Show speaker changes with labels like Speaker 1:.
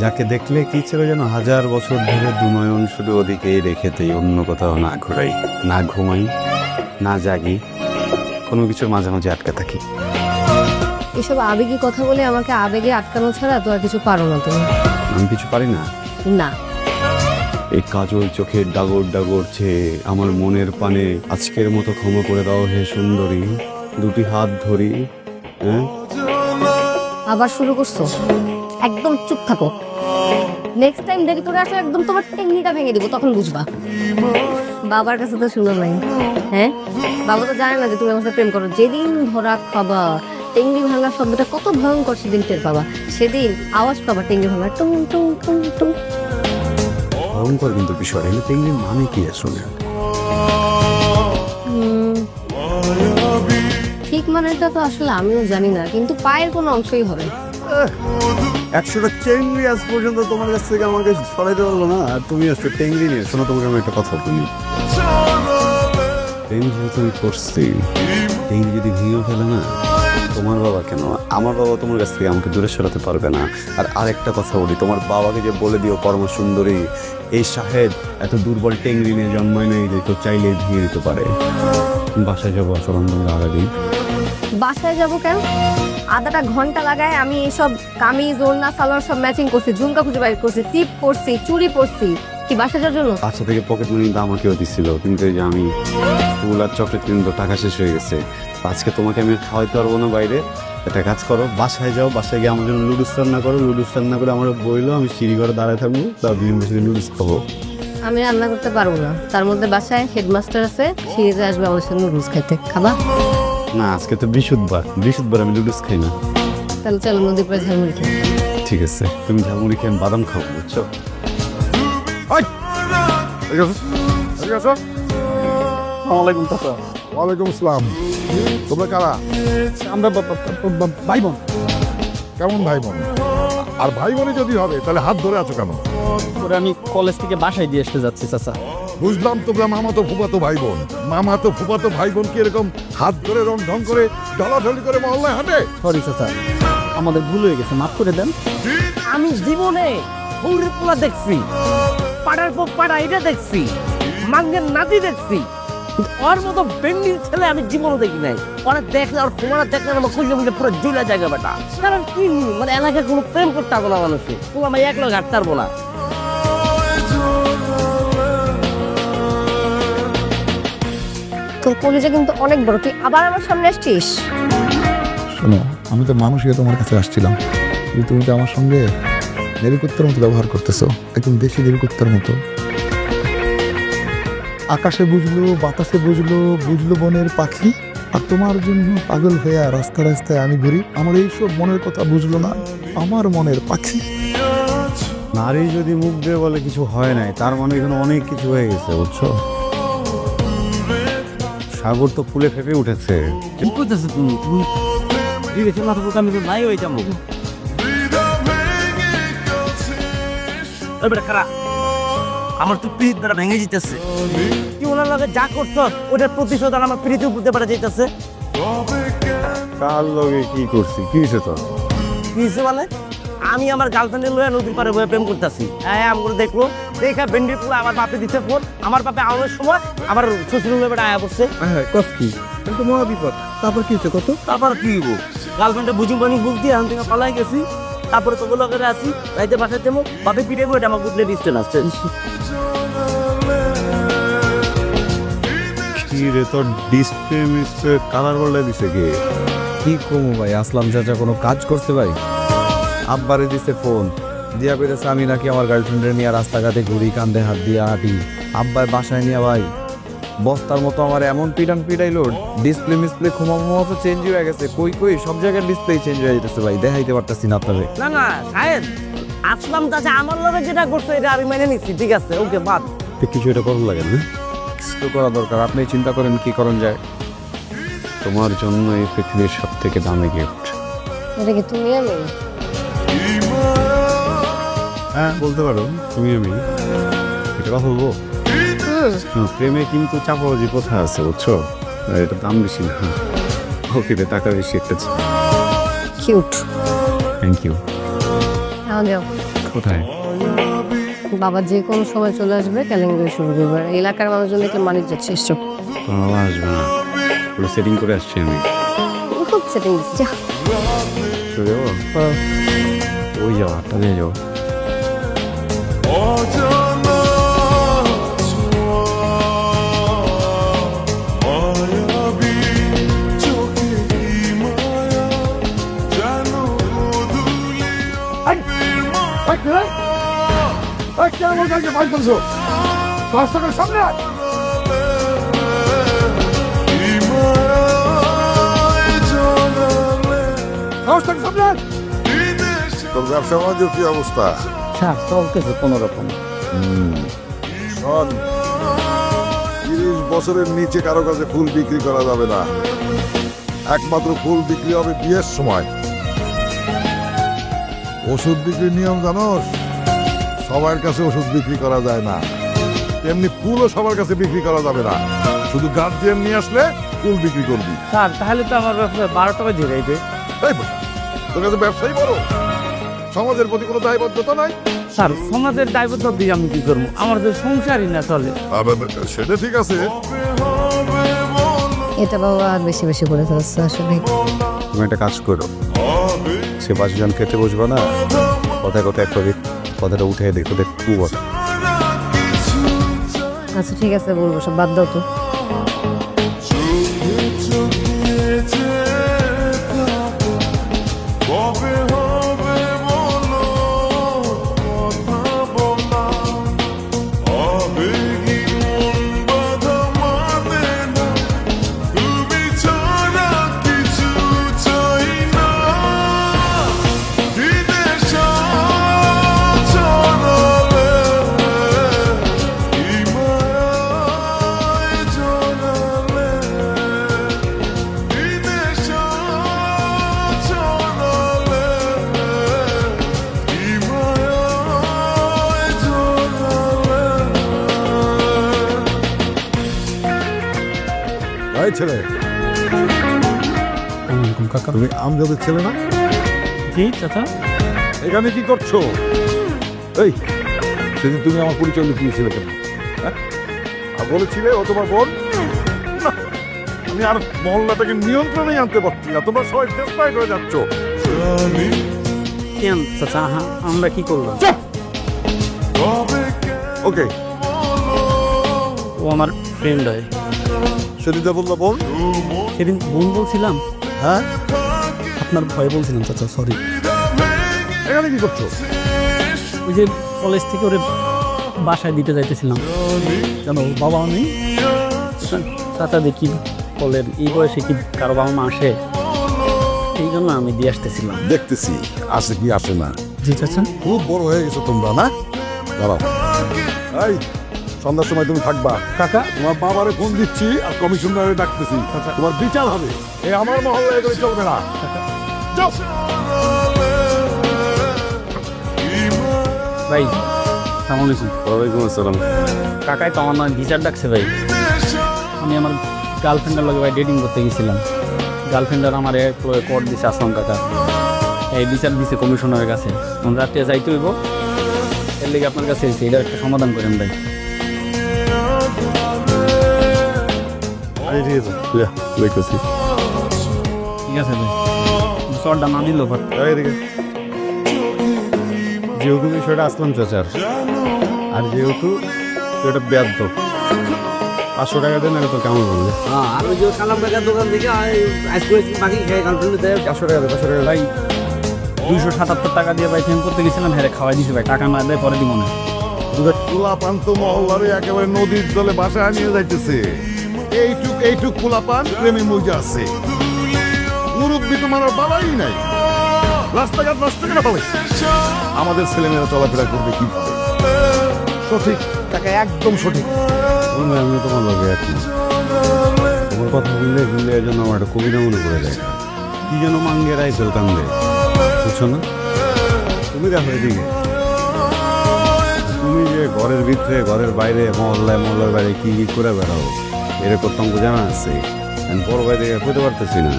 Speaker 1: যাকে দেখলে কি ছিল যেন 1000 বছর ধরে দুনয়ন শুধু ওদিকেই রেখেতেই, অন্য কোথাও না ঘোরাই, না ঘুমাই, না জাগি, কোনো কিছুর মাঝামাঝি আটকে থাকি।
Speaker 2: এসব আবেগী কথা বলে আমাকে আবেগে আটকানো ছাড়া তো আর কিছু পারো না তুমি।
Speaker 1: আমি কিছু পারি না।
Speaker 2: না,
Speaker 1: এই কাজল চোখের ডাগর ডাগরছে আমার মনের পানে, আজকের মতো ক্ষমা করে দাও হে সুন্দরী, দুটি হাত ধরি। হ্যাঁ,
Speaker 2: আবার শুরু করছো? একদম চুপ থাকো। নেক্সট টাইম দেরি করে আসলে একদম তোমার টেকনিকটা ভেঙে দিব, তখন বুঝবা। বাবার কাছে তো শুনো নাই, হ্যাঁ? বাবা তো জানে না যে তুমি আমার সাথে প্রেম করো। যেদিন ধরা খাবা, টেঙ্গি ভাঙা শব্দটা কত ভয়ঙ্কর সেদিন টের পাবা। সেদিন আওয়াজ পাবা টেঙ্গি ভাঙা, টুং টুং টুং টুং।
Speaker 1: ভয়ঙ্কর কিন্তু বিষয় এগুলো, তেমনি মানে কি আসলে?
Speaker 2: ঠিক মানেটা তো আসলে আমিও জানি না, কিন্তু পায়ের কোনো অংশই হবে।
Speaker 1: 100টা চেঙ্গি আজ পর্যন্ত তোমার কাছ থেকে আমাকে সরাইতে পারলো না, আর তুমি আসছো টেঙ্গি নিয়ে। শোনো, তোমাকে আমি একটা কথা বলি। প্রেম যেহেতু আমি করছি, টেঙ্গি যদি ভেঙেও ফেলে না, তোমার বাবা কেন, আমার বাবা তোমার কাছ থেকে আমাকে দূরে সরাতে পারবে না। আর আরেকটা কথা বলি, তোমার বাবাকে যে বলে দিও কর্ম সুন্দরী, এই শাহেদ এত দুর্বল টেঙ্গি নিয়ে জন্মায় নাই যে কেউ চাইলে ভেঙে দিতে পারে। বাসায় যাবো আসলে তোমাকে আগে দিই।
Speaker 2: বাসায় যাবো কেন? আধাটা ঘন্টা লাগায় আমি এইসব কামিজ, ওড়না, সালোয়ার সব ম্যাচিং করছি, ঝুমকা খুঁজে বাইর করছি, টিপ পরছি, চুড়ি পরছি। কি বাসায় যাওয়ার জন্য?
Speaker 1: বাচ্চা থেকে পকেট মানি আমাকেও দিচ্ছিল, কিন্তু এই যে আমি ফুল আর চকলেট কিন্তু টাকা শেষ হয়ে গেছে। আজকে তোমাকে আমি খাওয়াইতে পারবো না বাইরে। একটা কাজ করো, বাসায় যাও, বাসায় গিয়ে আমার জন্য লুডুস রান্না করো, লুডুস রান্না করে আমার বইলো, আমি সিঁড়ি ঘরে দাঁড়ায় থাকবো, তার বিভিন্ন বসে লুডুস খাবো।
Speaker 2: আমি রান্না করতে পারবো না, তার মধ্যে বাসায় হেডমাস্টার আছে, সিঁড়িতে আসবে আমার সাথে নুডলস খাইতে। খাবা?
Speaker 1: না, আজকে তো বৃহস্পতিবার, বৃহস্পতিবার আমি লুডুস খাই না।
Speaker 2: তাহলে চলো নদীর পাড়ে ঝালমুড়ি খাই।
Speaker 1: ঠিক আছে, তুমি ঝালমুড়ি খেয়ে আমি বাদাম খাবো, বুঝছো?
Speaker 3: ওয়ালাইকুম চাচা। ওয়ালাইকুম আসসালাম। তোমরা কারা?
Speaker 4: আমরা ভাই বোন।
Speaker 3: কেমন ভাই বোন? আর ভাই বোনই যদি হবে তাহলে হাত ধরে আছো কেন?
Speaker 4: ওরা আমি কলেজ থেকে বাসায় দিয়ে আসতে যাচ্ছি চাচা।
Speaker 3: বুঝলাম তোমরা মামাতো ফুফাতো ভাই বোন। মামাতো ফুফাতো ভাই বোন কি এরকম হাত ধরে রং ঢং করে ঢলাঢলি করে মহল্লায় হাঁটে?
Speaker 4: সরি চাচা, আমাদের ভুল হয়ে গেছে, মাফ করে দেন। আমি জীবনে হৌরে পোলা দেখছি, পাড়ার পর পাড়া এটা দেখছি, মাঙ্গের নাতি দেখছি, কিন্তু ওর মতো বেন্ডিং ছেলে আমি জীবনে দেখি নাই। ওরা দেখলে আর তোমার দেখলে আমার খুঁজে মুখে পুরো জুলা জায়গা বেটা। কারণ কি মানে এলাকায় কোনো প্রেম করতে পারবো না মানুষে, তোমার আমি এক লোক হাঁটতে পারবো না।
Speaker 2: তোর কলেজে কিন্তু অনেক বড়, তুই আবার আমার সামনে আসছিস।
Speaker 5: শোনো, আমি তো মানুষ হয়ে তোমার কাছে আসছিলাম, কিন্তু তুমি তো আমার সঙ্গে দেবীকুত্তার মতো ব্যবহার করতেছো, একদম দেশি দেবীকুত্তার মতো। আকাশে বুঝলো, বাতাসে বুঝলো, বুঝলো বনের পাখি, আর তোমার জন্য পাগল হয়ে রাস্তা রাস্তায় আমি ঘুরি। আমার এইসব মনের কথা বুঝলো না আমার মনের পাখি।
Speaker 1: নারী যদি মুখ দিয়ে বলে কিছু হয় নাই, তার মানে এখানে অনেক কিছু হয়ে গেছে, বুঝছো? সাগর তো ফুলে ফেপে উঠেছে।
Speaker 4: কি করতেছো তুমি? তুমি বিবেচনা না থাকুক আমি তো নাই হয়ে যাবো। খারাপ আমার তো পিঠ দ্বারা ভেঙে যেতেছে। কি ওনার লগে যা করছো ওটার প্রতিশোধ আর আমার পিঠে বুঝতে পারা যেতেছে।
Speaker 1: কার লগে কি করছি, কি হয়েছে তোর?
Speaker 4: কি হয়েছে মানে? আমি আমার গার্লফ্রেন্ডের লয়ে নদীর পাড়ে বয়ে প্রেম করতেছি। হ্যাঁ, আমগুলো দেখলো, দেখা ভেন্ডির পুরো আমার বাপে দিচ্ছে ফোন। আমার বাপে আওয়ার সময় আমার শ্বশুর বেটা আয়া পড়ছে।
Speaker 5: হ্যাঁ, কস কি? তো মহা বিপদ। তারপর কি হচ্ছে কত?
Speaker 4: তারপর কি হইব? গার্লফ্রেন্ডে বুঝুম পানি বুঝ দিয়ে আমি থেকে পালাই গেছি। তারপরে তো বলো করে আসি রাইতে বাসায় যাবো, বাপে পিঠে বইটা আমার বুঝলে ডিস্টেন্স আসছে।
Speaker 1: কি রে, তোর ডিসপ্লে মিসপ্লে কালার বলে দিছে কে?
Speaker 6: কি কমু ভাই, আসলাম চাচা কোনো কাজ করছে ভাই? আব্বারে দিছে ফোন দিয়া পেরেছে আমি নাকি আমার গার্লফ্রেন্ডের নিয়ে রাস্তাঘাটে ঘুরি, কান্দে হাত দিয়ে হাঁটি। আব্বাই বাসায় নিয়ে ভাই বস্তার মতো আমার এমন পিটান পিটাইলো, ডিসপ্লে মিসপ্লে মতো চেঞ্জ হয়ে গেছে। কই কই সব জায়গায় ডিসপ্লে চেঞ্জ হয়ে যেতেছে ভাই, দেখাইতে পারতেছি না আপনাদের।
Speaker 4: না না সাহেব, আসলাম চাচা আমার লগে যেটা করছে এটা আমি মেনে নিচ্ছি, ঠিক আছে, ওকে বাদ।
Speaker 1: কিছু এটা করার লাগে না,
Speaker 6: কিছু করা দরকার, আপনি চিন্তা করেন কি করণ যায়।
Speaker 1: তোমার জন্য এই পৃথিবীর সব থেকে দামি গিফট।
Speaker 2: এটা কি তুমি আমি?
Speaker 1: হ্যাঁ, বলতে পারো তুমি আমি। এটা কথা বলবো? প্রেমে কিন্তু চাপাবাজি কথা আছে, বুঝছো? এটা দাম বেশি না, ওকে টাকা বেশি একটা।
Speaker 2: কিউট।
Speaker 1: Thank you.
Speaker 2: যাও
Speaker 1: কোথায়?
Speaker 2: বাবা যে কোনো সময় চলে আসবে, কেলেঙ্কারি শুরু করবে। এলাকার মানুষজন দেখলে মানিক যাচ্ছে এসব।
Speaker 1: তোমার বাবা আসবে না, পুরো সেটিং করে আসছি আমি।
Speaker 2: খুব সেটিং দিচ্ছি, যা।
Speaker 1: চলে যাবো? ওই যাও, হাতটা দিয়ে যাও।
Speaker 3: আমার কাছে ফাইল করছো রাস্তাঘাটের সামনে আয়। রাস্তাঘাটের সামনে আয়। তোর ব্যবসা বাণিজ্যের কি অবস্থা?
Speaker 4: স্যার চলতেছে কোনো রকম।
Speaker 3: শোন, 30 বছরের নিচে কারো কাছে ফুল বিক্রি করা যাবে না। একমাত্র ফুল বিক্রি হবে বিয়ের সময়। ওষুধ বিক্রির নিয়ম জানোস? সবার কাছে ওষুধ বিক্রি করা যায় না, তেমনি ফুলও সবার কাছে বিক্রি করা যাবে না। শুধু গার্জিয়ান নিয়ে আসলে ফুল বিক্রি করবি।
Speaker 4: স্যার তাহলে তো আমার ব্যবসা 12টা বাজে যাইবে।
Speaker 3: এই বল, তোর কাছে ব্যবসায়ী বড়, সমাজের প্রতি কোনো দায়বদ্ধতা নাই।
Speaker 4: স্যার সমাজের দায়বদ্ধতা দিয়ে আমি কি করবো? আমার তো সংসারই না চলে।
Speaker 3: সেটা ঠিক আছে,
Speaker 2: এটা বাবা আর বেশি বেশি করে ফেলছে আসলে।
Speaker 1: তুমি একটা কাজ করো, সে 5 জন খেতে বসবো না, কথায় কথায় একটা কথাটা উঠে দেখো, দেখো বলো।
Speaker 2: আচ্ছা ঠিক আছে, বলবো, সব বাদ দাও তো।
Speaker 3: এই ছেলে, তুমি আমজাদের ছেলে না?
Speaker 4: জি চাচা।
Speaker 3: এখানে কি করছো? এই সেদিন তুমি আমার পরিচয় লুকিয়েছিলে কেন? হ্যাঁ? আর বলেছিলে ও তোমার বোন? না, আমি আর মহল্লাটাকে নিয়ন্ত্রণে আনতে পারছি না, তোমরা সবাই ডেসপাইট হয়ে যাচ্ছ।
Speaker 4: কেন চাচা, আমরা কি করলাম?
Speaker 3: ওকে,
Speaker 4: ও আমার ফ্রেন্ড হয়।
Speaker 3: সেদিন যা বললো বোন,
Speaker 4: সেদিন বোন বলছিলাম।
Speaker 3: হ্যাঁ
Speaker 4: আপনার ভয় বলছিলাম চাচা, সরি।
Speaker 3: এখানে কি করছো?
Speaker 4: ওই যে কলেজ থেকে ওরে বাসায় দিতে যাইতেছিলাম, কেন ওর বাবা নেই? চাচা দেখি বলেন এই বয়সে কি কারো বাবা মা আসে, এই জন্য আমি দিয়ে আসতেছিলাম।
Speaker 3: দেখতেছি আসে কি আসে না।
Speaker 4: জি চাচা।
Speaker 3: খুব বড় হয়ে গেছো তোমরা, না? দাঁড়াও, এই সন্ধ্যার সময় তুমি থাকবা।
Speaker 4: কাকা,
Speaker 3: তোমার বাবারে ফোন দিচ্ছি আর কমিশনারে ডাকতেছি, তোমার বিচার হবে। এই আমার মহল্লায় এগুলো চলবে না। যাও।
Speaker 4: ভাই সালাম আলাইকুম।
Speaker 1: ওয়ালাইকুম আসসালাম।
Speaker 4: কাকাই তো আমার নয় বিচার ডাকছে ভাই। আমি আমার গার্লফ্রেন্ডের লগে ভাই ডেটিং করতে গেছিলাম। গার্লফ্রেন্ডের আমার কোর্ট দিছে আসলাম কাকা, এই বিচার দিছে কমিশনারের কাছে। আমরা রাত্রে যাইতে হইব, এর লেগে আপনার কাছে এসেছি, এটার একটা সমাধান করেন ভাই।
Speaker 1: দেখতেছি।
Speaker 4: ঠিক আছে ভাই, সরটা না দিল
Speaker 1: যেহেতু বিষয়টা আসলাম চাচার, আর যেহেতু এটা বেদ্য, 500 টাকা দেন, আগে তো কেমন বললে?
Speaker 4: আর ওই যে কালাম বেকার দোকান থেকে আইস করেছি বাকি খেয়ে গার্লফ্রেন্ড দেয় 500 টাকা দেয়। 500 টাকা ভাই 277 টাকা দিয়ে ভাই ফেম করতে গেছিলাম, হ্যাঁ খাওয়াই দিছি ভাই, টাকা না দেয় পরে দিব না।
Speaker 3: পোলাপান তো মহল্লারে একেবারে নদীর জলে বাসায় নিয়ে যাইতেছে। এইটুক পোলাপান প্রেমে মজা আছে, মুরব্বী তোমার আর বাবাই নাই। রাস্তাঘাট নষ্ট করে ফেলেছে, আমাদের ছেলেমেয়েরা চলাফেরা করবে কিভাবে? সঠিক টাকা, একদম সঠিক।
Speaker 1: আমি তোমার লগে এখন তোমার কথা বললে বললে এই জন্য আমার একটা কবিতা মনে পড়ে যায়, কি যেন মাঙ্গের আইসেল কান্দে, বুঝছো না? তুমি দেখো এদিকে, তুমি যে ঘরের ভিতরে ঘরের বাইরে মহল্লার বাইরে কি করে বেড়াও, এরকম তো জানা আছে, আমি বড় ভাই দেখে খুঁজে পারতেছি না।